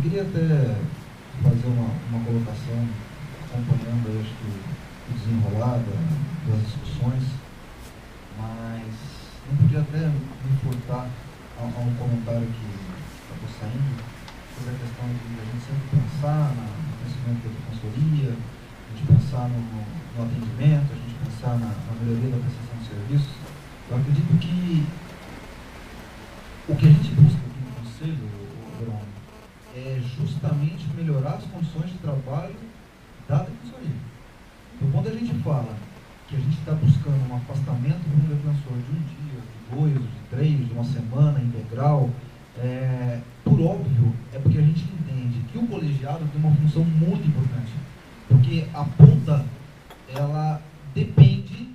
queria até fazer uma colocação, acompanhando, eu acho que, o desenrolar das discussões, mas não podia até me furtar a um comentário que acabou saindo sobre a questão de a gente sempre pensar no crescimento da defensoria, a gente pensar no atendimento, a gente pensar na melhoria da prestação de serviços. Eu acredito que o que a gente busca aqui no Conselho, Verão, é justamente melhorar as condições de trabalho da defensoria. Então, quando a gente fala que a gente está buscando um afastamento de um defensor de um dia, de 2, de 3, de uma semana integral, por óbvio, é porque a gente entende que o colegiado tem uma função muito importante, porque a ponta, ela depende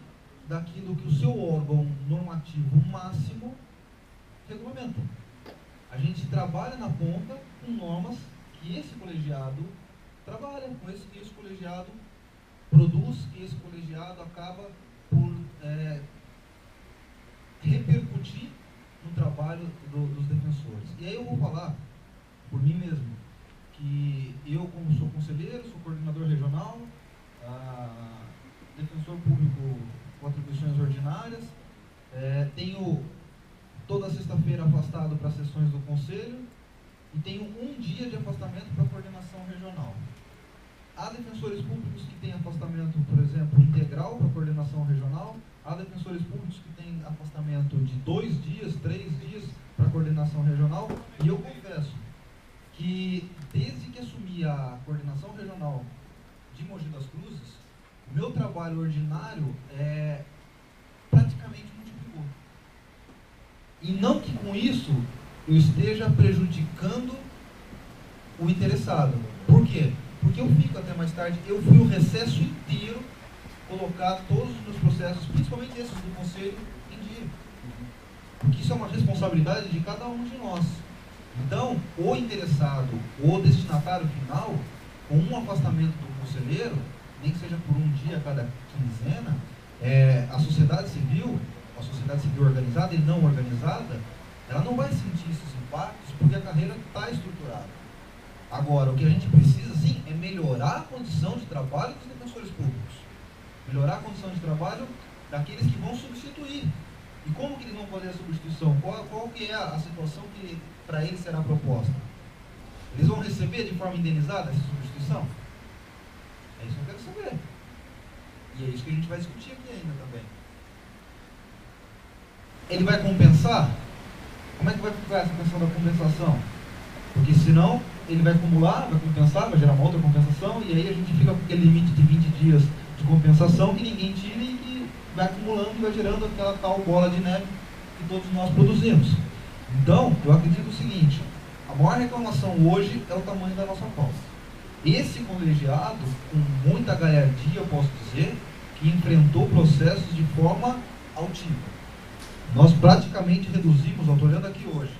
daquilo que o seu órgão normativo máximo regulamenta. A gente trabalha na ponta com normas que esse colegiado trabalha, com esse que esse colegiado produz, que esse colegiado acaba por repercutir no trabalho dos defensores. E aí eu vou falar por mim mesmo, que eu, como sou conselheiro, sou coordenador regional, defensor público com atribuições ordinárias, tenho toda sexta-feira afastado para sessões do Conselho e tenho um dia de afastamento para coordenação regional. Há defensores públicos que têm afastamento, por exemplo, integral para coordenação regional, há defensores públicos que têm afastamento de 2 dias, 3 dias para coordenação regional, e eu confesso que desde que assumi a coordenação regional de Mogi das Cruzes, o meu trabalho ordinário praticamente multiplicou. E não que com isso eu esteja prejudicando o interessado. Por quê? Porque eu fico até mais tarde, eu fui o recesso inteiro colocar todos os meus processos, principalmente esses do Conselho, em dia. Porque isso é uma responsabilidade de cada um de nós. Então, o interessado, o destinatário final, com um afastamento do conselheiro, nem que seja por um dia a cada quinzena, a sociedade civil organizada e não organizada, ela não vai sentir esses impactos porque a carreira está estruturada. Agora, o que a gente precisa, sim, é melhorar a condição de trabalho dos defensores públicos. Melhorar a condição de trabalho daqueles que vão substituir. E como que eles vão fazer a substituição? Qual que é a situação que para eles será proposta? Eles vão receber de forma indenizada essa substituição? É isso que eu quero saber. E é isso que a gente vai discutir aqui ainda também. Ele vai compensar? Como é que vai ficar essa questão da compensação? Porque senão ele vai acumular, vai compensar, vai gerar uma outra compensação, e aí a gente fica com aquele limite de 20 dias de compensação que ninguém tira e que vai acumulando e vai gerando aquela tal bola de neve que todos nós produzimos. Então, eu acredito o seguinte, a maior reclamação hoje é o tamanho da nossa pauta. Esse colegiado, com muita galhardia, eu posso dizer, que enfrentou processos de forma altiva. Nós praticamente reduzimos, eu estou olhando aqui hoje,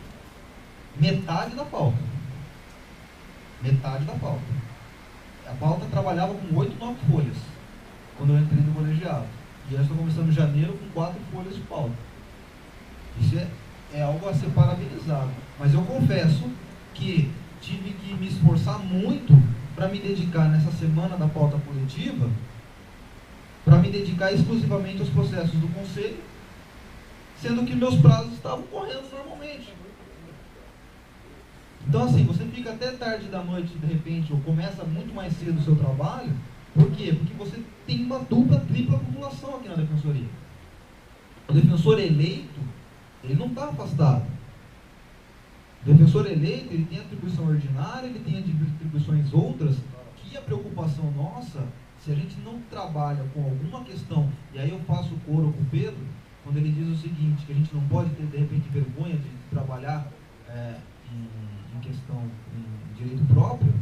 metade da pauta. Metade da pauta. A pauta trabalhava com 8, 9 folhas, quando eu entrei no colegiado. E eu estou começando em janeiro com 4 folhas de pauta. Isso é algo a ser parabenizado. Mas eu confesso que tive que me esforçar muito para me dedicar nessa semana da pauta coletiva, para me dedicar exclusivamente aos processos do Conselho, sendo que meus prazos estavam correndo normalmente. Então, assim, você fica até tarde da noite, de repente, ou começa muito mais cedo o seu trabalho. Por quê? Porque você tem uma dupla, tripla acumulação aqui na defensoria. O defensor eleito, ele não está afastado. O defensor eleito, ele tem atribuição ordinária, ele tem atribuições outras, que a preocupação nossa, se a gente não trabalha com alguma questão, e aí eu faço o coro com o Pedro, quando ele diz o seguinte, que a gente não pode ter, de repente, vergonha de trabalhar em questão em direito próprio,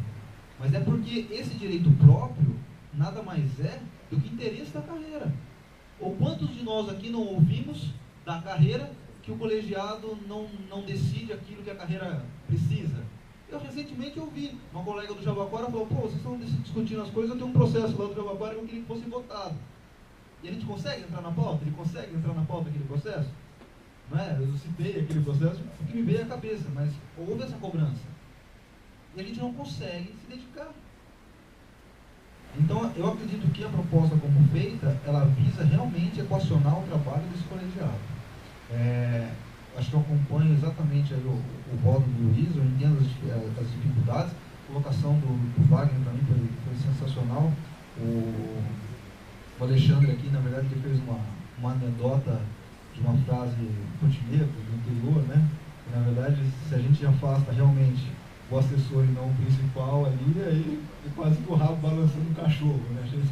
mas é porque esse direito próprio nada mais é do que interesse da carreira. Ou quantos de nós aqui não ouvimos da carreira que o colegiado não decide aquilo que a carreira precisa? Eu recentemente ouvi uma colega do Jabaquara falou, pô, vocês estão discutindo as coisas, eu tenho um processo lá do Jabaquara que eu queria que fosse votado. E a gente consegue entrar na pauta? Ele consegue entrar na pauta aquele processo? Não é? Eu citei aquele processo porque me veio à cabeça, mas houve essa cobrança. e a gente não consegue se dedicar. Então, eu acredito que a proposta como feita, ela visa realmente equacionar o trabalho desse colegiado. Acho que eu acompanho exatamente aí o voto do Luiz, eu entendo as dificuldades. A colocação do Wagner também foi sensacional. O Alexandre aqui, na verdade, ele fez uma anedota de uma frase rotineira do interior, né? E, na verdade, se a gente afasta realmente o assessor e não o principal ali, aí é quase que o rabo balançando o cachorro, né? A gente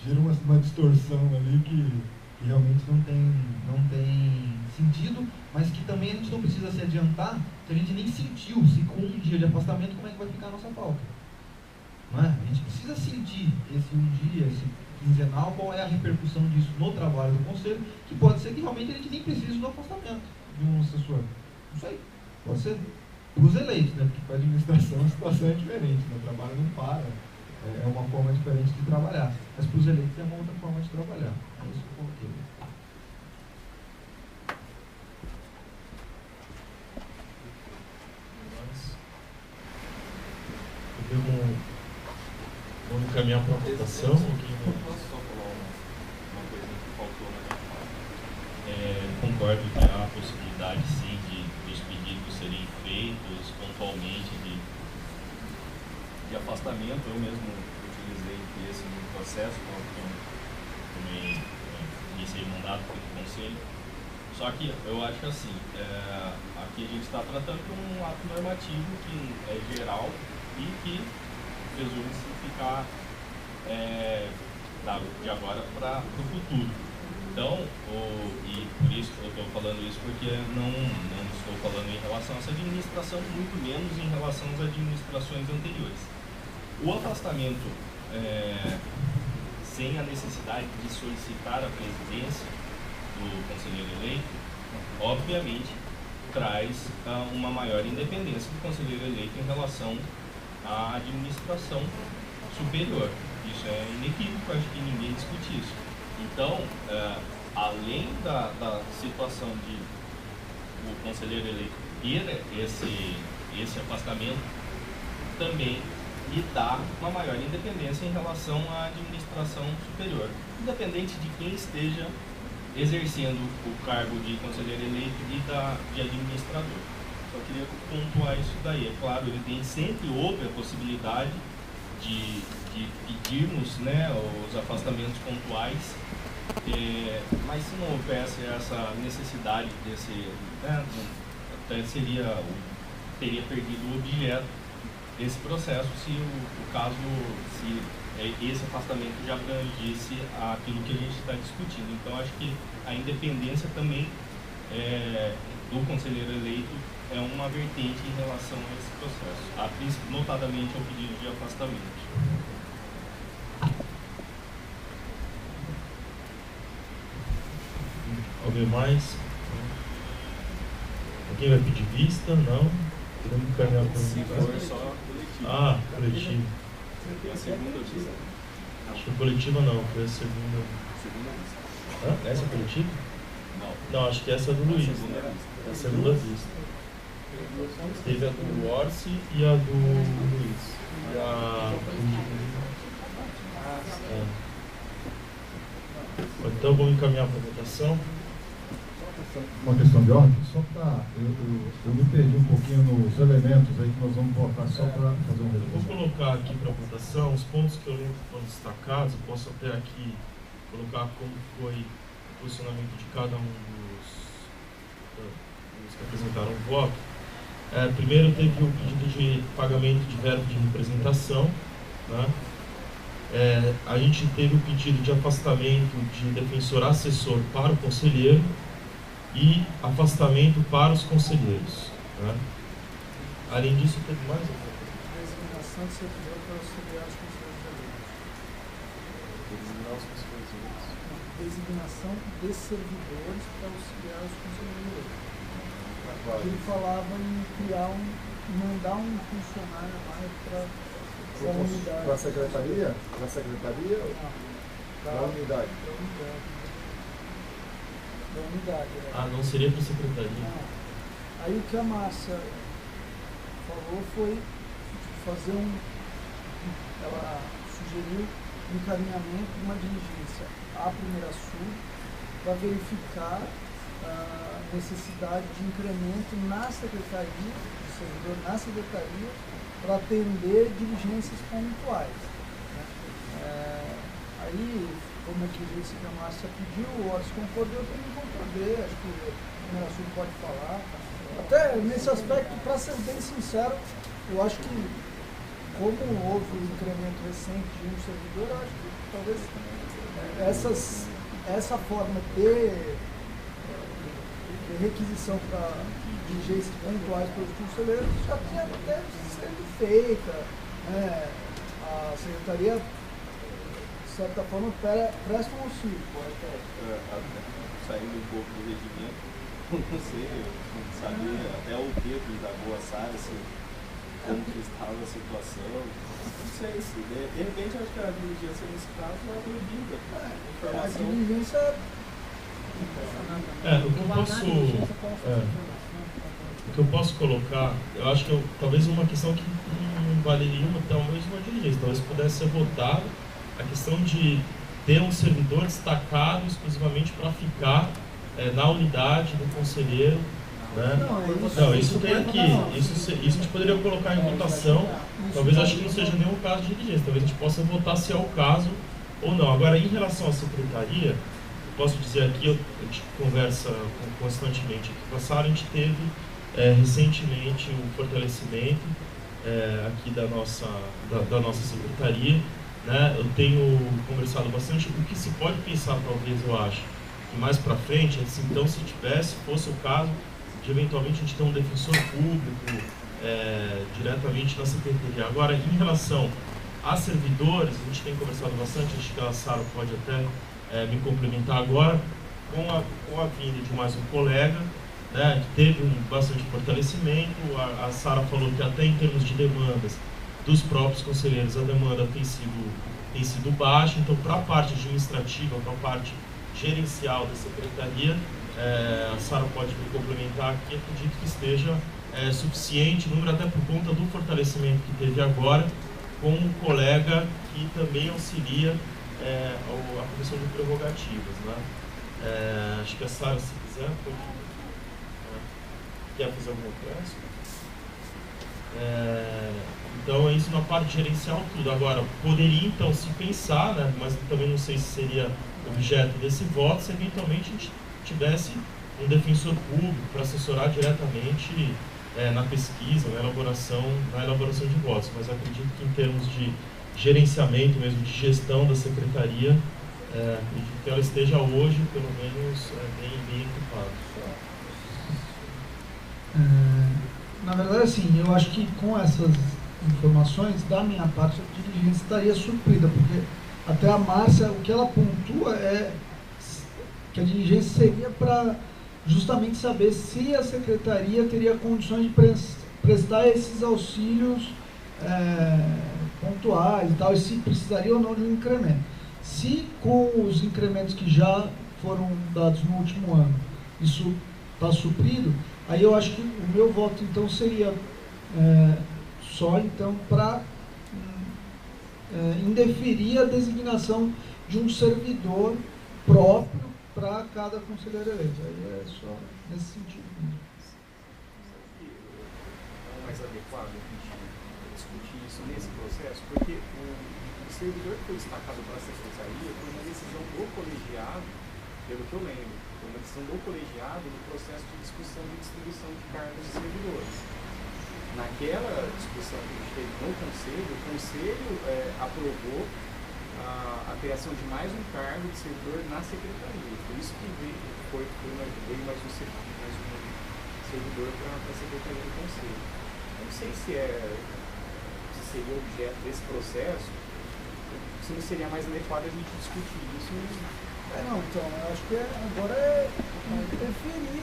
gera uma distorção ali que realmente não tem sentido, mas que também a gente não precisa se adiantar se a gente nem sentiu, se com um dia de afastamento, como é que vai ficar a nossa pauta. Não é? A gente precisa sentir esse um dia, esse quinzenal, qual é a repercussão disso no trabalho do conselho, que pode ser que realmente a gente nem precise do afastamento de um assessor. Não sei, pode ser para os eleitos, né? Porque para a administração a situação é diferente, né? O trabalho não para, é uma forma diferente de trabalhar, mas para os eleitos é uma outra forma de trabalhar. É isso que eu coloquei. Vamos encaminhar para a votação. Posso só falar uma coisa que faltou na minha fala? Concordo que há a possibilidade, sim, de os pedidos serem feitos pontualmente de afastamento. Eu mesmo utilizei esse no processo, quando eu também iniciei mandato pelo conselho. Só que eu acho que assim, aqui a gente está tratando de um ato normativo que é geral e que resume-se ficar de agora para o futuro. Então, e por isso eu estou falando isso, porque não estou falando em relação a essa administração, muito menos em relação às administrações anteriores. O afastamento sem a necessidade de solicitar a presidência do conselheiro eleito, obviamente traz uma maior independência do conselheiro eleito em relação à administração superior. Isso é inequívoco, acho que ninguém discute isso. Então, além da situação de o conselheiro eleito ter esse afastamento, também lhe dá uma maior independência em relação à administração superior, independente de quem esteja exercendo o cargo de conselheiro eleito e de administrador. Só queria pontuar isso daí. É claro, sempre houve a possibilidade de pedirmos, né, os afastamentos pontuais, mas se não houvesse essa necessidade desse, né, até teria perdido o objeto desse processo se esse afastamento já abrangisse aquilo que a gente está discutindo. Então, acho que a independência também do conselheiro eleito é uma vertente em relação a esse processo, notadamente ao pedido de afastamento. Alguém mais? Alguém vai pedir vista? Não? Podemos encaminhar para Se for só coletivo. Coletivo. É a segunda vista. Acho que coletiva não, foi a segunda. Segunda vista. Essa é coletiva? Não, acho que essa é do Luiz. É a segunda vista. Teve a do Orsi e a do Luiz. Então vamos encaminhar para a votação. Uma questão de ordem, só para. Eu me perdi um pouquinho nos elementos aí que nós vamos votar, só para fazer um resumo. Eu vou colocar aqui para votação os pontos que eu lembro que foram destacados. Eu posso até aqui colocar como foi o posicionamento de cada um dos que apresentaram o voto. Primeiro teve o pedido de pagamento de verba de representação, né? A gente teve o pedido de afastamento de defensor assessor para o conselheiro e afastamento para os conselheiros, né? Além disso, teve mais alguma coisa? Designação de servidor para auxiliar os conselheiros eleitos. designar os conselheiros eleitos. Designação de servidores para auxiliar os conselheiros eleitos. Ele falava em mandar um funcionário a mais para a unidade. Para a secretaria? Para a secretaria ou para a unidade? Da unidade. Não seria para a secretaria. Aí o que a Márcia falou foi fazer ela sugeriu um encaminhamento de uma diligência à Primeira Sul para verificar a necessidade de incremento na secretaria, do servidor na secretaria, para atender diligências pontuais. Né? Aí, como eu disse que a Márcia pediu, o Horus concordou, eu também concordei, acho que a Primeira Sul pode falar. Até nesse aspecto, para ser bem sincero, eu acho que, como houve um incremento recente de um servidor, eu acho que talvez essa forma de requisição para diligências pontuais pelos conselheiros já tinha até sido feita. Né? A secretaria, de certa forma, presta um auxílio. Saindo um pouco do regimento, não sei, saber até o Pedro da Boa Sara, como que estava a situação. Não sei se, de repente, acho que a diligência nesse caso é proibida. A diligência. O que eu posso colocar, eu acho que talvez uma questão que não valeria talvez uma diligência, talvez pudesse ser votada a questão de ter um servidor destacado exclusivamente para ficar na unidade do conselheiro. Né? Não, isso tem aqui. Isso a gente poderia colocar em votação. Talvez acho que não seja nenhum caso de diligência. Talvez a gente possa votar se é o caso ou não. Agora, em relação à secretaria, eu posso dizer aqui, a gente conversa constantemente aqui com a Sara, a gente teve recentemente um fortalecimento aqui da nossa secretaria. Né? Eu tenho conversado bastante. O que se pode pensar, talvez, eu acho, que mais para frente, então, se fosse o caso, de eventualmente a gente ter um defensor público diretamente na secretaria. Agora, em relação a servidores, a gente tem conversado bastante, acho que a Sara pode até me complementar agora, com a vinda de mais um colega, né, que teve bastante fortalecimento. A Sara falou que até em termos de demandas dos próprios conselheiros, a demanda tem sido baixa. Então, para a parte administrativa, para a parte gerencial da secretaria, a Sara pode me complementar aqui, acredito que esteja suficiente, número até por conta do fortalecimento que teve agora, com um colega que também auxilia a comissão de prerrogativas. Né? Acho que a Sara, se quiser, pode... Quer fazer alguma coisa? Então é isso na parte gerencial, tudo. Agora, poderia então se pensar, né, mas também não sei se seria objeto desse voto, se eventualmente a gente tivesse um defensor público para assessorar diretamente na pesquisa, na elaboração de votos. Mas acredito que em termos de gerenciamento mesmo, de gestão da secretaria, acredito que ela esteja hoje, pelo menos, bem equipada. Na verdade, assim, eu acho que com essas informações, da minha parte, a diligência estaria suprida, porque até a Márcia, o que ela pontua é que a diligência seria para justamente saber se a secretaria teria condições de prestar esses auxílios pontuais e tal, e se precisaria ou não de um incremento. Se com os incrementos que já foram dados no último ano, isso está suprido, aí eu acho que o meu voto então seria só então para indeferir a designação de um servidor próprio para cada conselheiro eleito. Aí é só nesse sentido. É mais adequado a gente discutir isso nesse processo, porque o servidor que foi destacado para a secretaria foi uma decisão do colegiado, pelo que eu lembro, foi uma decisão do colegiado no processo de discussão e distribuição de cargos de servidores. Naquela discussão que a gente teve no conselho, o conselho aprovou a criação de mais um cargo de servidor na secretaria. Por isso que veio mais um servidor para a secretaria do conselho. Eu não sei se seria objeto desse processo, se não seria mais adequado a gente discutir isso. Não, então, eu acho que agora é interferir.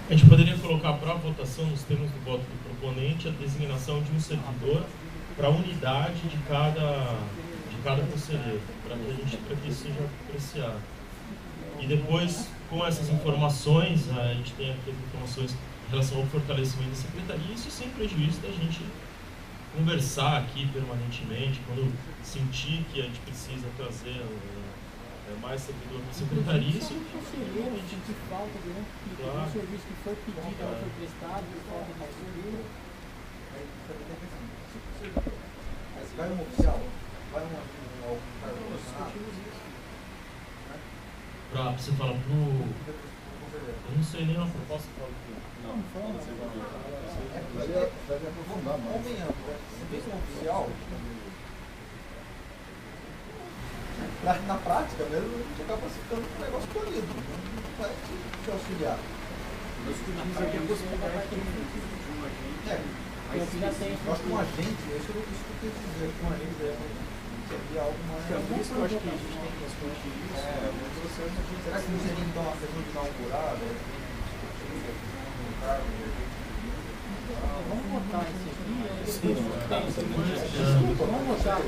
A gente poderia colocar para votação, nos termos do voto do proponente, a designação de um servidor para a unidade de cada conselheiro, para que isso seja apreciado. E depois, com essas informações, a gente tem aqui as informações em relação ao fortalecimento da secretaria, isso sem prejuízo da gente conversar aqui permanentemente, quando sentir que a gente precisa trazer mais servidor para a secretaria. Isso conselheiro de falta de um serviço que foi pedido, ela foi prestado por falta de conselheiro. Vai um oficial, vai um para você falar pro. Eu não sei nem uma proposta para Não, vai aprofundar mais. Você fez um oficial, na prática mesmo, a gente acaba ficando com o negócio colhido, não vai te auxiliar. a possibilidade de uma gente. Nós com a gente, isso eu quis dizer, com a gente seria algo mais. Por isso que eu acho que a gente tem que discutir isso. Será que não seria então uma questão de inaugurada? Vamos botar isso aqui. Vamos votar.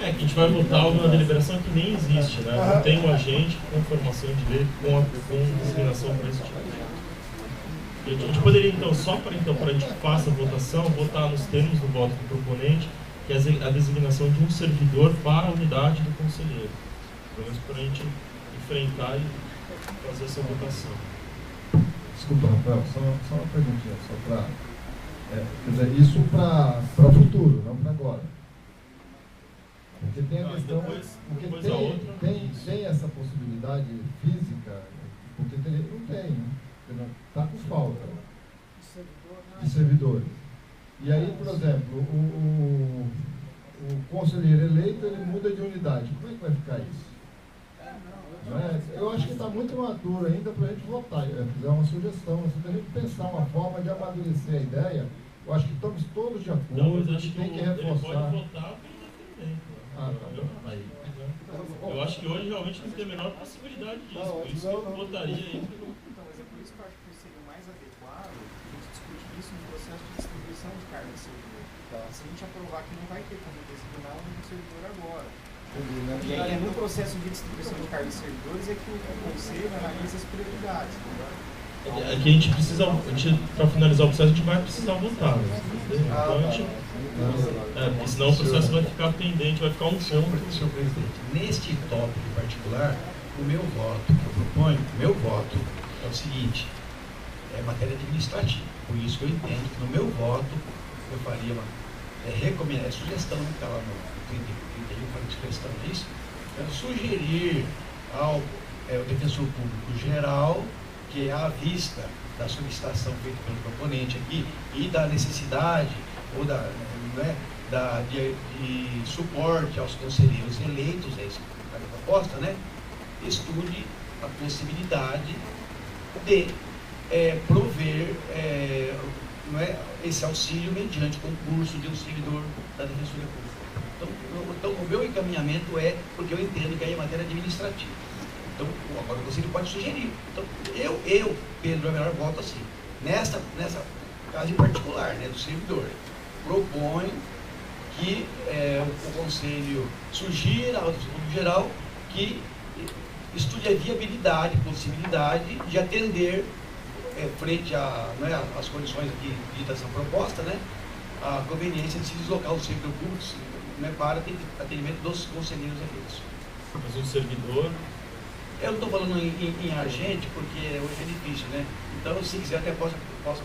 É que a gente vai votar uma deliberação que nem existe, né? Não tem um agente com formação de lei, com designação para esse tipo de gente. A gente poderia, então, só para a gente faça a votação, votar nos termos do voto do proponente, que é a designação de um servidor para a unidade do conselheiro. Pelo menos para a gente enfrentar e fazer essa votação. Desculpa, Rafael, só uma perguntinha, só para... quer dizer, isso para o futuro, não para agora. Porque tem a questão... Tem essa possibilidade física, porque não tem, né? Está com falta de servidores. E aí, por exemplo, o conselheiro eleito, ele muda de unidade. Como é que vai ficar isso? Eu acho que está muito maduro ainda para a gente votar. Fazer uma sugestão, se a gente pensar uma forma de amadurecer a ideia, eu acho que estamos todos de acordo. Não, mas acho que tem que reforçar. ele pode votar pelo referendo. Eu acho que hoje realmente não tem a menor possibilidade disso. Por isso que eu votaria aí. Isso no processo de distribuição de carga de servidor. Se a gente aprovar que não vai ter como designar um servidor agora. E aí, no processo de distribuição de carga de servidores, é que o conselho analisa as prioridades. É que a gente precisa, para finalizar o processo, a gente vai precisar votar. Né? Então a gente. Porque senão o processo vai ficar pendente, vai ficar um Senhor presidente, neste tópico em particular, o meu voto que eu proponho, é o seguinte: é matéria administrativa. Por isso que eu entendo que no meu voto eu faria uma sugestão, que está lá no 31, falei sugestão disso, sugerir ao defensor público geral que, à vista da solicitação feita pelo proponente aqui e da necessidade ou de suporte aos conselheiros eleitos, é isso que a proposta, né? Estude a possibilidade de prover esse auxílio mediante concurso de um servidor da Defensoria Pública. Então, o meu encaminhamento é porque eu entendo que aí é matéria administrativa. Então, agora o conselho pode sugerir. Então, eu Pedro, é melhor voto assim. Nessa caso em particular, né, do servidor, proponho que o conselho sugira ao público geral que estude a viabilidade, possibilidade de atender frente às condições aqui ditas essa proposta, né, a conveniência de se deslocar o servidor público, né, para atendimento dos conselheiros eleitos. Mas um servidor... Eu não estou falando em agente, porque hoje é difícil, né? Então, se quiser, até posso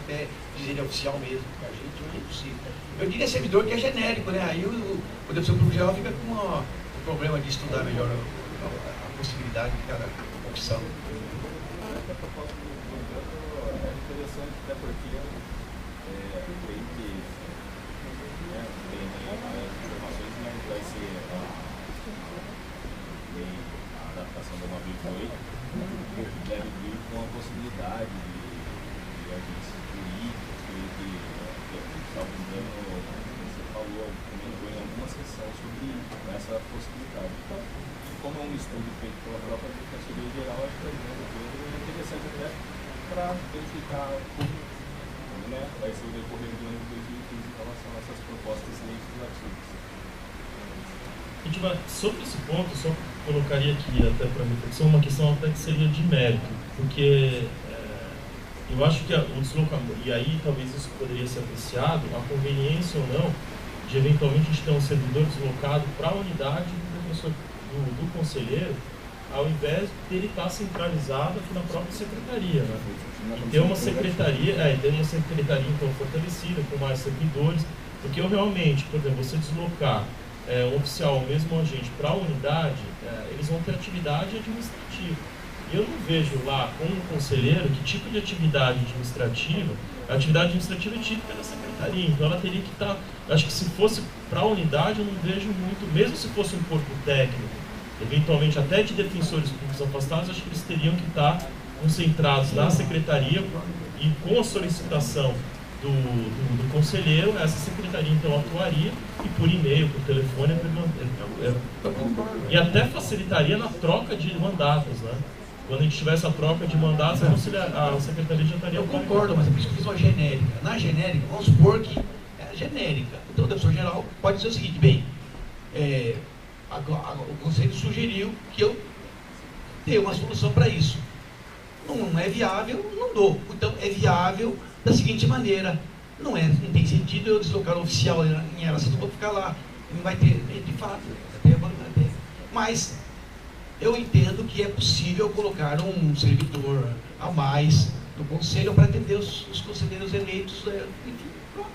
até dizer ele é oficial mesmo, porque agente hoje é impossível. Eu diria servidor, que é genérico, né? Aí o defensor público geral fica com o problema de estudar melhor a possibilidade de cada opção. A proposta do governo é interessante, até porque eu creio que tem as informações, mas vai ser a adaptação da 988, que deve vir com a possibilidade de agentes jurídicos, que salvo engano, você falou, comentou em alguma sessão sobre essa possibilidade. Então, como é um estudo feito pela própria Defensoria Geral, acho que é interessante até para verificar como, né, vai ser o decorrer do ano de 2015 em relação a essas propostas legislativas. A gente vai, sobre esse ponto, só colocaria aqui até para reflexão uma questão até que seria de mérito, porque eu acho que o deslocamento, e aí talvez isso poderia ser apreciado, a conveniência ou não, de eventualmente a gente ter um servidor deslocado para a unidade do conselheiro, ao invés de ele estar centralizado aqui na própria secretaria, né? E ter uma secretaria, então fortalecida, com mais servidores, porque eu realmente, por exemplo, você deslocar um oficial ou mesmo um agente para a unidade, eles vão ter atividade administrativa. E eu não vejo lá, como conselheiro, que tipo de atividade administrativa. A atividade administrativa é típica da secretaria, então ela teria que estar. Acho que se fosse para a unidade, eu não vejo muito, mesmo se fosse um corpo técnico, eventualmente até de defensores públicos afastados, acho que eles teriam que estar concentrados na secretaria e com a solicitação do conselheiro, essa secretaria então atuaria e por e-mail, por telefone, e até facilitaria na troca de mandatos, né? Quando a gente tivesse a troca de mandatos, a secretaria já estaria... Eu concordo, mas é por isso que eu fiz uma genérica. Na genérica, vamos supor que é genérica. Então, o defensor geral pode dizer o seguinte: bem, o Conselho sugeriu que eu dê uma solução para isso. Não é viável, não dou. Então, é viável da seguinte maneira: não tem sentido eu deslocar o oficial em Araçatuba para ficar lá. Não vai ter, de fato, até. Mas eu entendo que é possível colocar um servidor a mais no Conselho para atender os conselheiros eleitos, enfim, pronto.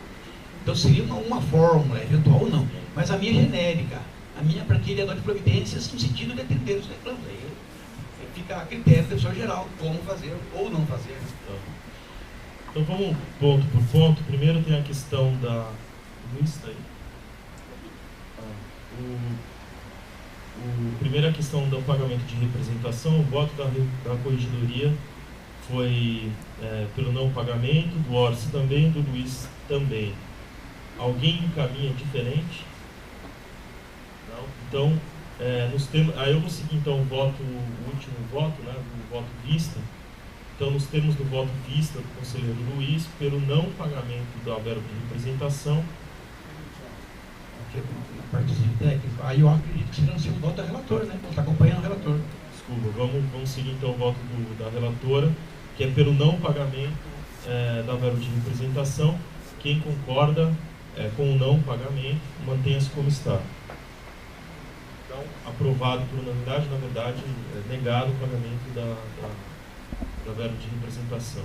Então seria uma fórmula, eventual ou não. Mas a minha é genérica, a minha para que ele adote providências no sentido de atender os reclamos. Aí fica a critério do defensor geral como fazer ou não fazer. Então vamos ponto por ponto. Primeiro tem a questão da... Luiz, aí. Primeira questão do pagamento de representação, o voto da corregedoria foi pelo não pagamento, do Orsi também, do Luiz também. Alguém encaminha diferente? Não? Então, aí eu vou seguir então o último voto, né, o voto vista. Então, nos termos do voto vista do conselheiro Luiz, pelo não pagamento da verba de representação, Participe técnico. Aí eu acredito que será o voto da relatora, né? Está acompanhando o relator. Desculpa, vamos seguir então o voto da relatora, que é pelo não pagamento da verba de representação. Quem concorda com o não pagamento, mantenha-se como está. Então, aprovado por unanimidade, na verdade, negado o pagamento da verba de representação.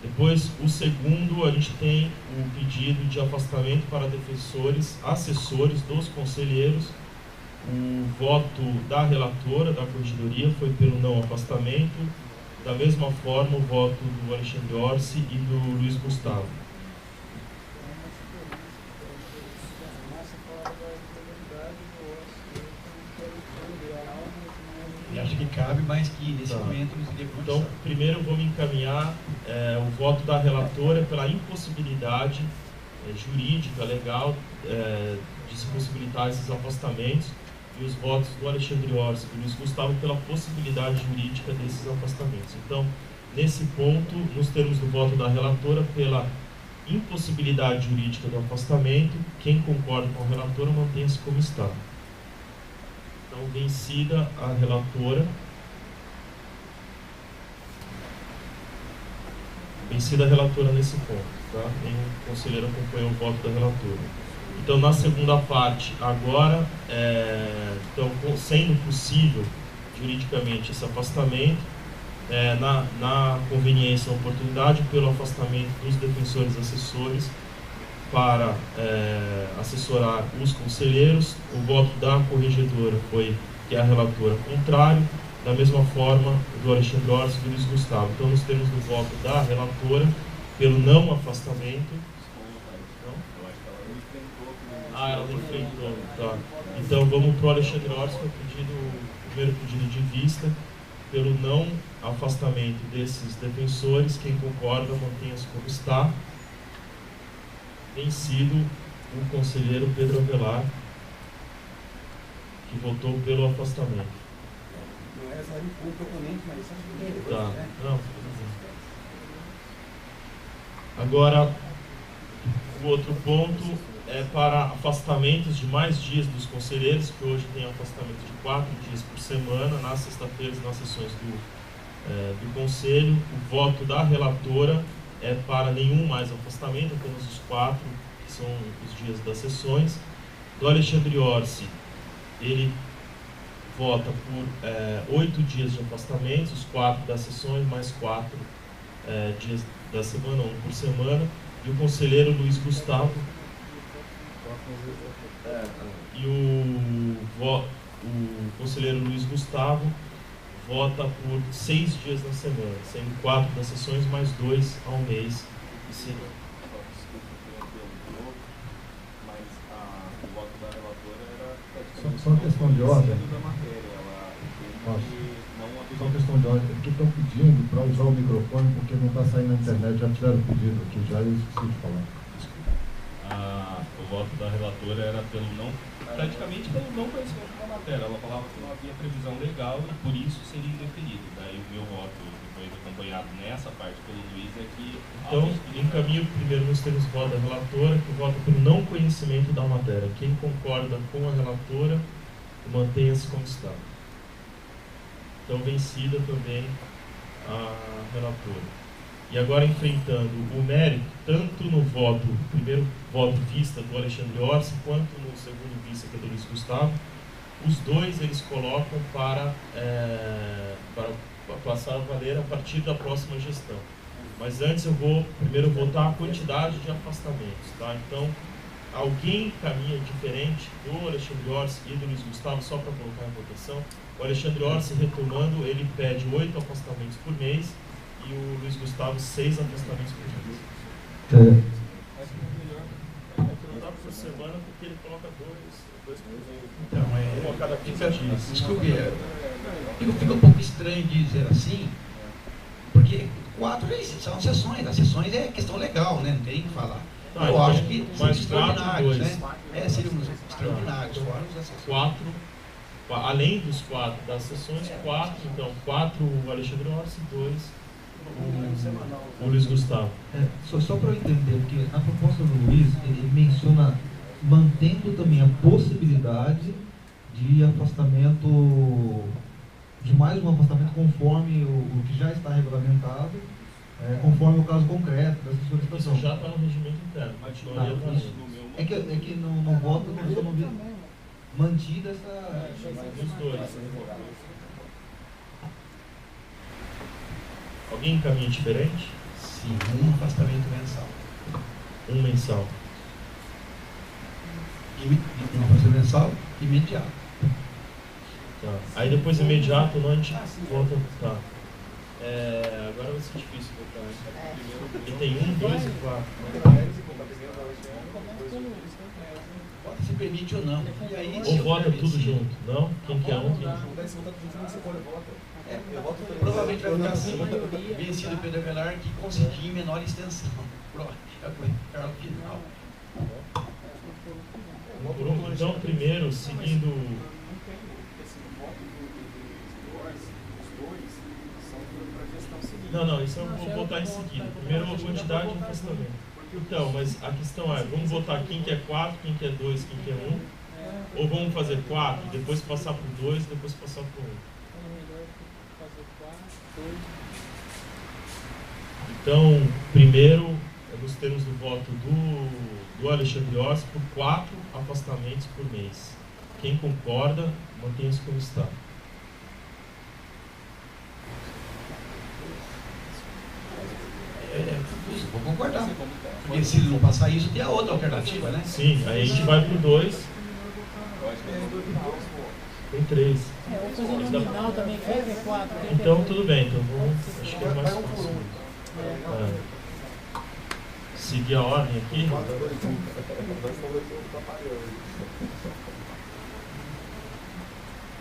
Depois, o segundo, a gente tem o pedido de afastamento para defensores, assessores dos conselheiros. O voto da relatora, da corregedoria, foi pelo não afastamento. Da mesma forma, o voto do Alexandre Orsi e do Luiz Gustavo. E acho que cabe, mas que nesse momento não seria condição. Então, primeiro vamos encaminhar o voto da relatora pela impossibilidade jurídica, legal, de se possibilitar esses afastamentos, e os votos do Alexandre Orsi e do Luiz Gustavo pela possibilidade jurídica desses afastamentos. Então, nesse ponto, nos termos do voto da relatora, pela impossibilidade jurídica do afastamento, quem concorda com a relatora mantém-se como está. Então, vencida a relatora. Vencida a relatora nesse ponto, tá? Nenhum conselheiro acompanhou o voto da relatora. Então, na segunda parte, agora, então, sendo possível juridicamente esse afastamento, na conveniência e oportunidade, pelo afastamento dos defensores assessores para assessorar os conselheiros, o voto da corregedora foi, que é a relatora, contrário, da mesma forma do Alexandre Orsi e do Luiz Gustavo. Então, nos termos do voto da relatora, pelo não afastamento... ela enfrentou, tá. Então, vamos para o Alexandre Orsi, que é o primeiro pedido de vista, pelo não afastamento desses defensores. Quem concorda, mantenha-se como está. Vencido o conselheiro Pedro Avelar, que votou pelo afastamento. Não é só o proponente, mas só tá. Não. Agora, o outro ponto é para afastamentos de mais dias dos conselheiros, que hoje tem afastamento de 4 dias por semana, nas sextas-feiras, nas sessões do Conselho. O voto da relatora é para nenhum mais afastamento, apenas os 4, que são os dias das sessões. Do Alexandre Orsi, ele vota por 8 dias de afastamento, os 4 das sessões, mais 4 dias da semana, 1 por semana. E o conselheiro Luiz Gustavo, o conselheiro Luiz Gustavo vota por 6 dias na semana, sendo 4 das sessões, mais 2 ao mês. Mas o voto da relatora era Só uma questão de ordem. da matéria, ela Só uma questão de ordem, porque estão pedindo para usar o microfone porque não está saindo na internet, já tiveram pedido aqui, já eu esqueci de falar. O voto da relatora era praticamente pelo não conhecimento da matéria. Ela falava que não havia previsão legal e por isso seria indeferido. Daí o meu voto, depois acompanhado nessa parte pelo Luiz, é que... Então, encaminho primeiro nos termos de voto da relatora, que vota pelo não conhecimento da matéria. Quem concorda com a relatora, mantenha-se como está. Então, vencida também a relatora. E agora, enfrentando o mérito, tanto no primeiro voto vista do Alexandre Orsi, quanto no segundo vista, que é do Luiz Gustavo, os dois eles colocam para passar a valer a partir da próxima gestão. Mas antes eu vou primeiro votar a quantidade de afastamentos, tá? Então, alguém caminha diferente do Alexandre Orsi e do Luiz Gustavo, só para colocar em votação. O Alexandre Orsi, retomando, ele pede 8 afastamentos por mês, e o Luiz Gustavo 6 afastamentos por mês. Não dá por semana porque ele coloca 2 por mês. Então, Cada 15 dias. Desculpe, fica um pouco estranho dizer assim, porque 4 são sessões, as sessões é questão legal, né? Não tem o que falar. Tá, eu então, acho que são mais extraordinários, 4, né? Seriam extraordinários, fora as sessões. 4, além dos 4 das sessões, 4, então 4 o Alexandre Orsi, 2 o Luiz Gustavo. Só para eu entender, porque na proposta do Luiz, ele menciona mantendo também a possibilidade de afastamento, de mais um afastamento conforme o que já está regulamentado, conforme o caso concreto dessa solicitação. Isso já está no regimento interno. É que no voto eu não vi mantida essa... Os dois. Alguém encaminha diferente? Sim, um afastamento mensal. Um mensal. Um afastamento mensal imediato. Tá. Aí depois imediato, não, a gente volta. Tá. Agora vai ser difícil votar. E tem 1, 2 e 4. Vota se permite ou não. E aí, Ou vota tudo junto? Não? Quem quer um? Provavelmente vai ficar assim, vencido pelo Avelar, que conseguir menor extensão. Para o final. Então, primeiro, seguindo. Não, isso eu vou votar em seguida. Primeiro, a quantidade de afastamento. Então, mas a questão é: vamos votar quem quer 4, quem quer 2, quem quer 1? Ou vamos fazer 4, depois passar por 2, depois passar por 1? Então, primeiro, nos termos do voto do Alexandre Orsi, por 4 afastamentos por mês. Quem concorda, mantenha-se como está. Vou concordar. Porque se ele não passar isso, tem a outra alternativa, né? Sim, aí a gente vai para o 2. Tem 3. Vou fazer no nominal também, que é 4. Então, tudo bem. Então, acho que é mais fácil. Seguir a ordem aqui.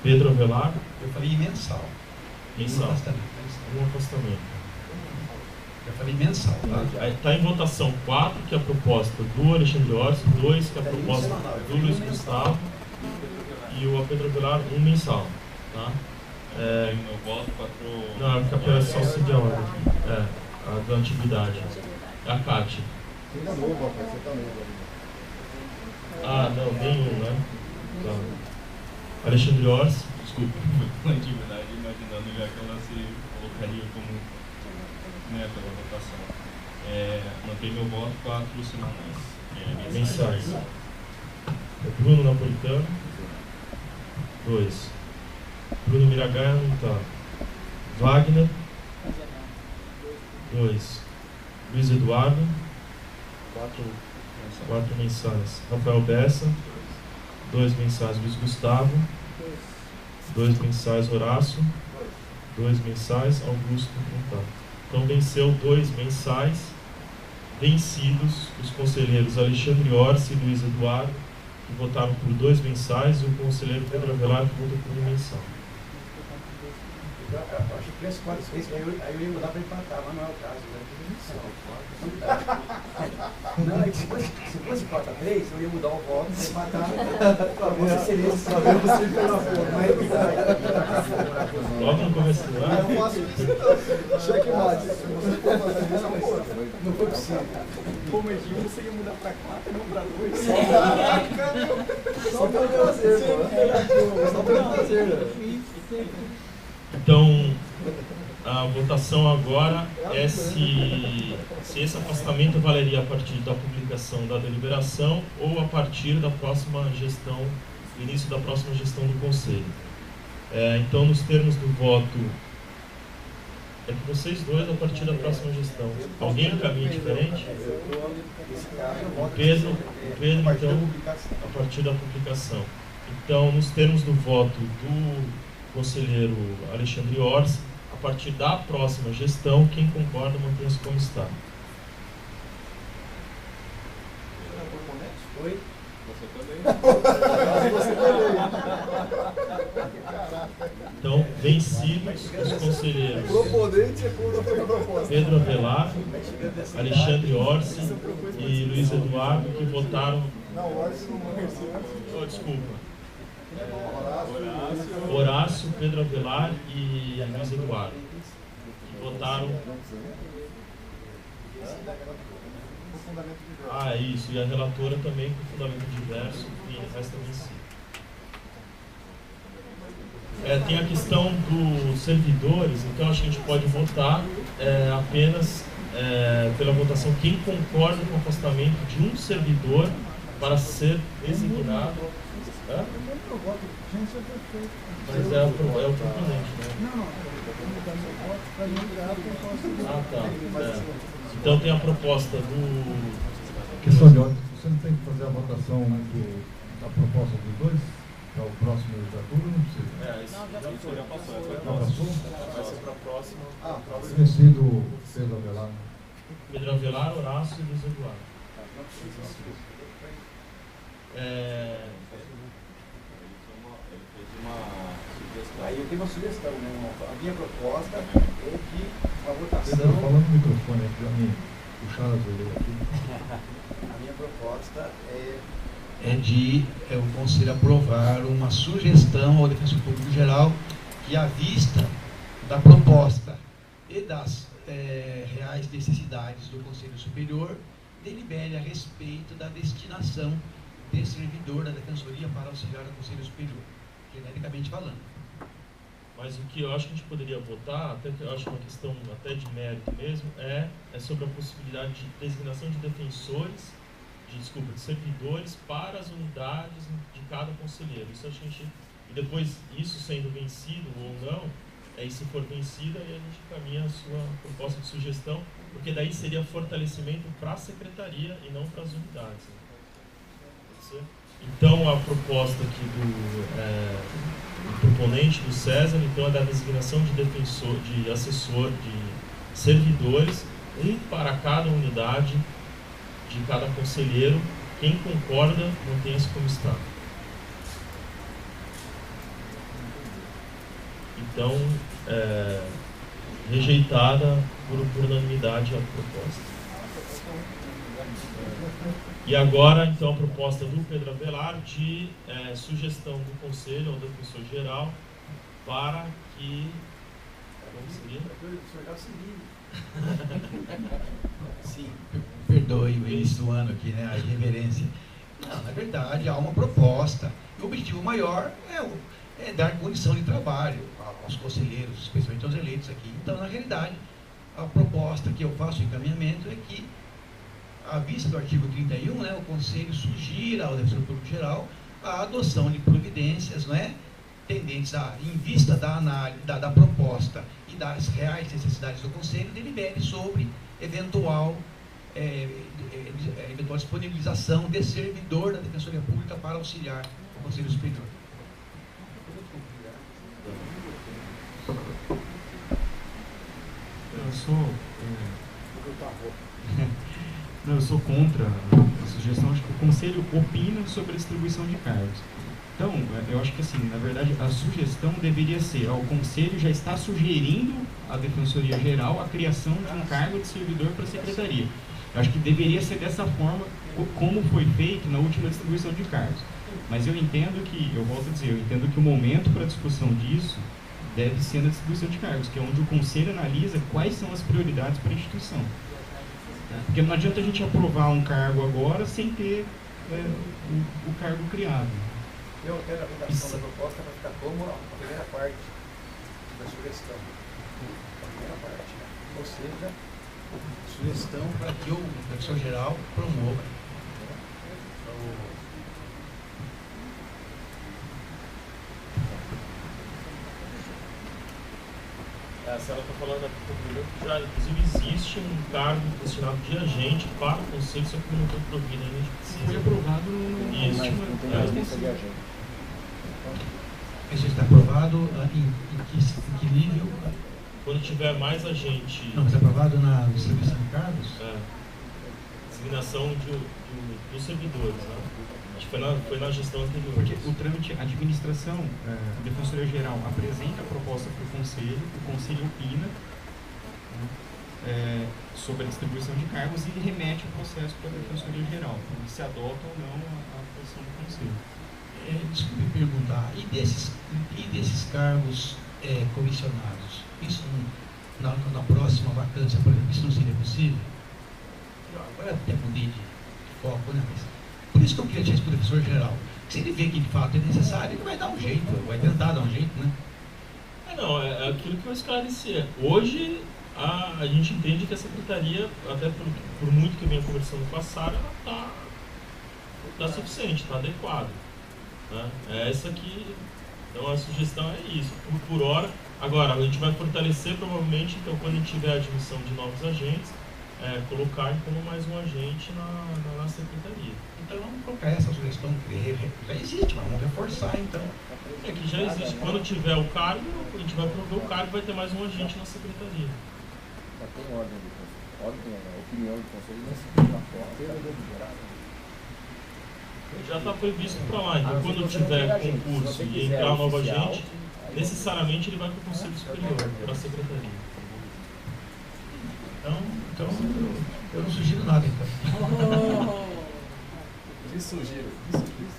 Pedro Avelar. Eu falei mensal. Mensal. Um afastamento. Eu falei mensal, tá? Está em votação 4, que é a proposta do Alexandre Orsi, 2, que é a proposta do Luiz Gustavo, e o Pedro Avelar, um mensal. Tá? Eu voto 4. Não, é só seguir a ordem. A da antiguidade. A Cátia. Ah, não, nenhum, né? Tá. Alexandre Orsi, desculpa. Com antiguidade, imaginando já que ela se colocou ficaria como pela votação. Mantém meu voto 4 semanais. Mensais. Bruno Napolitano. 2. Bruno Miragaia não está. Wagner. 2. Luiz Eduardo. 4 mensais. Rafael Bessa. 2 mensais. Luiz Gustavo. 2 mensais. Horácio. 2 mensais. Augusto não está. Então venceu 2 mensais. Vencidos os conselheiros Alexandre Orsi e Luiz Eduardo, que votaram por 2 mensais, e o conselheiro Pedro Avelar, que votou por 1 mensal. Eu acho que tivesse 4 vezes, aí eu ia mudar para empatar, mas não é o caso, né? Não, é que se fosse 4-3, eu ia mudar o voto para empatar. Vossa Excelência, só ver você pela forma. Logo no começo do ano. Eu faço checkmate. Não foi possível. Como é que você ia mudar para 4 e não para 2? Só pelo prazer, só pelo prazer. Então, a votação agora é se esse afastamento valeria a partir da publicação da deliberação ou a partir da próxima gestão, início da próxima gestão do Conselho. Então, nos termos do voto, é que vocês dois a partir da próxima gestão. Alguém encaminha diferente? O Pedro, então, a partir da publicação. Então, nos termos do voto do conselheiro Alexandre Orsi, a partir da próxima gestão, quem concorda mantenha-se como está. Oi? Você também. Então, vencidos os conselheiros Pedro Avelar, Alexandre Orsi e Luiz Eduardo, que votaram... Desculpa. Horácio, Pedro Avelar e Luiz Eduardo, que votaram... Isso, e a relatora também com fundamento diverso, e resta vencido. Tem a questão dos servidores, então acho que a gente pode votar apenas pela votação quem concorda com o afastamento de um servidor para ser designado. Mas é o proponente, né? Não, para mudar a proposta do... Tá. Então tem a proposta do... Questão de ordem, você não tem que fazer a votação da proposta dos dois? Para o próximo legislatura, não precisa? Isso já passou. Já passou? Vai ser para a próxima. Vencido Pedro Avelar. Pedro Avelar, Horácio e Luiz Eduardo. Aí eu tenho uma sugestão, né? A minha proposta é que a votação... Pedro, falando no microfone aqui, já me puxaram as orelhas aqui. A minha proposta é de o Conselho aprovar uma sugestão ao Defensor Público Geral que, à vista da proposta e das reais necessidades do Conselho Superior, delibere a respeito da destinação desse servidor da Defensoria para auxiliar o Conselho Superior, genericamente falando. Mas o que eu acho que a gente poderia votar, até que eu acho uma questão até de mérito mesmo, é sobre a possibilidade de designação de defensores, de servidores para as unidades de cada conselheiro. Isso a gente, e depois, isso sendo vencido ou não, e se for vencido, aí a gente encaminha a sua proposta de sugestão, porque daí seria fortalecimento para a secretaria e não para as unidades. Né? Pode ser? Então, a proposta aqui do proponente, do César, então, é da designação de defensor, de assessor, de servidores, um para cada unidade de cada conselheiro. Quem concorda, mantenha-se como está. Então, rejeitada por unanimidade a proposta. E agora, então, a proposta do Pedro Avelar de sugestão do Conselho ao Defensor Geral para que... Como seria? Sim, perdoe o início do ano aqui, né, a irreverência. Não, na verdade, há uma proposta. O objetivo maior dar condição de trabalho aos conselheiros, especialmente aos eleitos aqui. Então, na realidade, a proposta que eu faço, o encaminhamento, é que, à vista do artigo 31, né, o Conselho sugira ao Defensor Público Geral a adoção de providências, não é, tendentes a, em vista da análise, da proposta e das reais necessidades do Conselho, delibere sobre eventual disponibilização de servidor da Defensoria Pública para auxiliar o Conselho Superior. Eu sou contra a sugestão de que o Conselho opina sobre a distribuição de cargos. Então, eu acho que assim, na verdade, a sugestão deveria ser, o Conselho já está sugerindo à Defensoria Geral a criação de um cargo de servidor para a Secretaria. Eu acho que deveria ser dessa forma, como foi feito na última distribuição de cargos. Mas eu entendo que, eu volto a dizer, eu entendo que o momento para a discussão disso deve ser na distribuição de cargos, que é onde o Conselho analisa quais são as prioridades para a instituição. Porque não adianta a gente aprovar um cargo agora sem ter o cargo criado. Eu quero a redação da proposta para ficar como a primeira parte da sugestão. A primeira parte. Ou seja, sugestão para que o Defensor Geral promova. A senhora está falando da que já, inclusive, existe um cargo destinado de agente para o Conselho, só que não foi provido, a gente precisa. Foi aprovado no último. Isso está aprovado em que nível? Quando tiver mais agente. Não, mas aprovado na distribuição de cargos? Designação dos servidores, né? Acho que foi na gestão anterior. Porque o trâmite, a administração, a Defensoria Geral apresenta a proposta para o Conselho opina sobre a distribuição de cargos e remete o processo para a Defensoria Geral, e se adota ou não a posição do Conselho. Desculpe perguntar, e desses cargos comissionados, isso na próxima vacância, por exemplo, isso não seria possível? Agora até mudei de foco, né? Mas por isso que eu queria dizer para o Defensor Geral, que se ele vê que de fato é necessário, ele vai dar um jeito, vai tentar dar um jeito, né? Não, é aquilo que eu esclarecer. Hoje, a gente entende que a Secretaria, até por muito que eu venha conversando com a Sara, ela está suficiente, está adequada. Né? É essa aqui, então a sugestão é isso, por hora. Agora, a gente vai fortalecer provavelmente, então quando a gente tiver a admissão de novos agentes, colocar como mais um agente na Secretaria. Então vamos colocar essa sugestão, que já existe, mas vamos reforçar então. É que já existe, quando tiver o cargo, a gente vai prover o cargo e vai ter mais um agente na Secretaria. Já tem ordem opinião do Conselho nessa forma. Já está previsto para lá, então quando tiver concurso e entrar um novo agente, necessariamente ele vai para o Conselho Superior, para a Secretaria. Então eu não sugiro nada, então.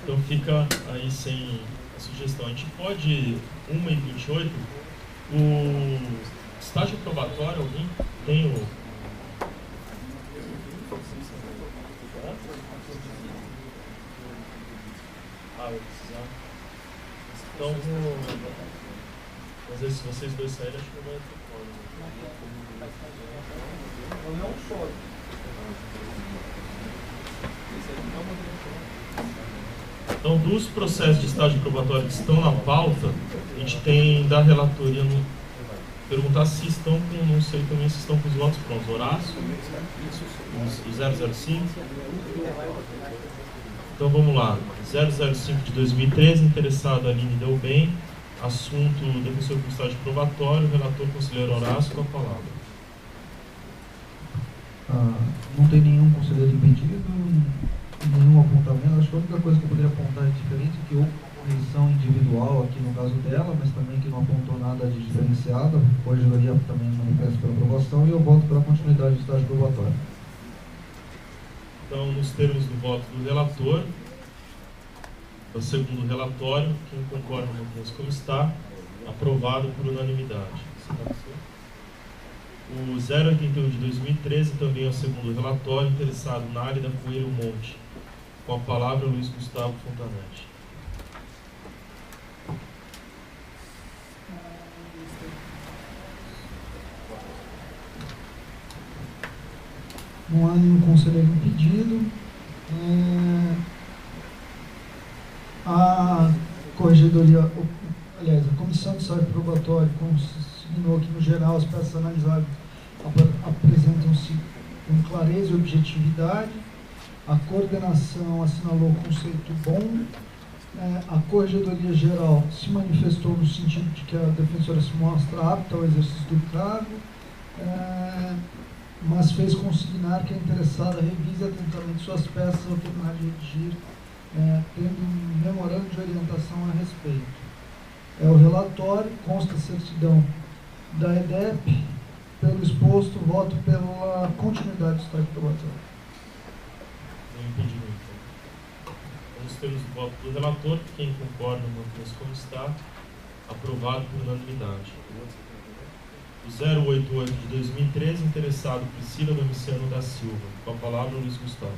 Então fica aí sem a sugestão. A gente pode, 1h28, o estágio probatório, alguém tem o... vai precisar. Então vou... Às vezes se vocês dois saírem, acho que vai ter fora. Eu não sou. Então, dos processos de estágio probatório que estão na pauta, a gente tem da relatoria perguntar se estão com, não sei também se estão com os votos prontos. Horácio, o 005. Então vamos lá. 005 de 2013, interessado Aline deu bem. Assunto defensor por estágio probatório, relator conselheiro Horácio, com a palavra. Não tem nenhum conselheiro impedido, nenhum apontamento. Acho que a única coisa que eu poderia apontar é diferente, que houve uma correção individual aqui no caso dela, mas também que não apontou nada de diferenciado. Hoje eu daria também manifesto pela aprovação e eu voto pela continuidade do estágio probatório. Então, nos termos do voto do relator, o segundo relatório, quem concorda com isso como está, aprovado por unanimidade. O 081 de 2013 também é o segundo relatório, interessado na área da Coelho Monte. Com a palavra, Luiz Gustavo Fontanete. Não há nenhum conselheiro impedido. A corregedoria, aliás, a comissão de saúde probatório consignou que, no geral, as peças analisadas apresentam-se com clareza e objetividade. A coordenação assinalou o conceito bom. A corregedoria geral se manifestou no sentido de que a defensora se mostra apta ao exercício do cargo, mas fez consignar que a interessada revise atentamente suas peças ao terminar de redigir, tendo um memorando de orientação a respeito. O relatório consta certidão da EDEP. Pelo exposto, voto pela continuidade do estágio probatório. Não impedimento. Vamos ter o voto do relator. Quem concorda, mantém-se como está. Aprovado por unanimidade. O 088 de 2013, interessado Priscila Domiciano da Silva. Com a palavra, Luiz Gustavo.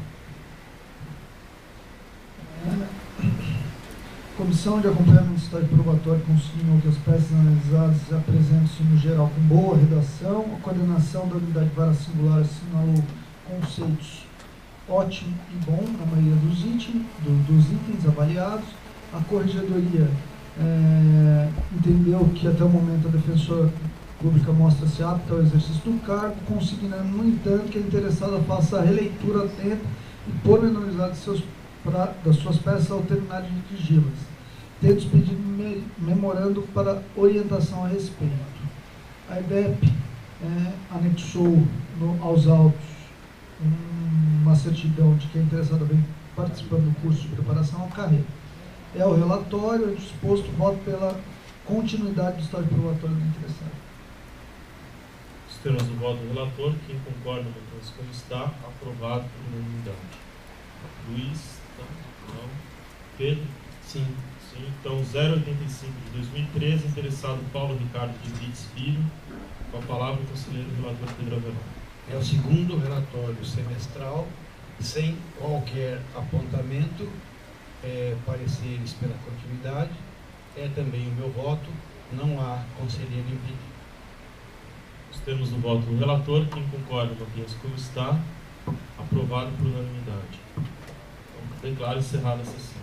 Comissão de acompanhamento do estágio probatório consignou que as peças analisadas apresentam-se no geral com boa redação. A coordenação da unidade de vara singular assinalou conceitos ótimo e bom na maioria dos itens avaliados. A corregedoria entendeu que até o momento a defensora pública mostra-se apta ao exercício do cargo, consignando, no entanto, que a interessada faça a releitura atenta e pormenorizada das suas peças ao terminar de redigi-las, tendo expedido memorando para orientação a respeito. A EDEP anexou aos autos uma certidão de que a interessada vem participando do curso de preparação à carreira. O relatório disposto, voto pela continuidade do estágio probatório do interessado. Temos o voto do relator. Quem concorda, mantém-se como está. Aprovado por unanimidade. Luiz, não. Pedro? Sim. Sim. Então, 085 de 2013, interessado Paulo Ricardo de Vites Filho. Com a palavra, o conselheiro relator Pedro Avelão. É o segundo relatório semestral, sem qualquer apontamento, pareceres pela continuidade. É também o meu voto, não há conselheiro impedido. Nós temos o voto do relator. Quem concorda, mantém-se como está. Aprovado por unanimidade. Então, declaro encerrada a sessão.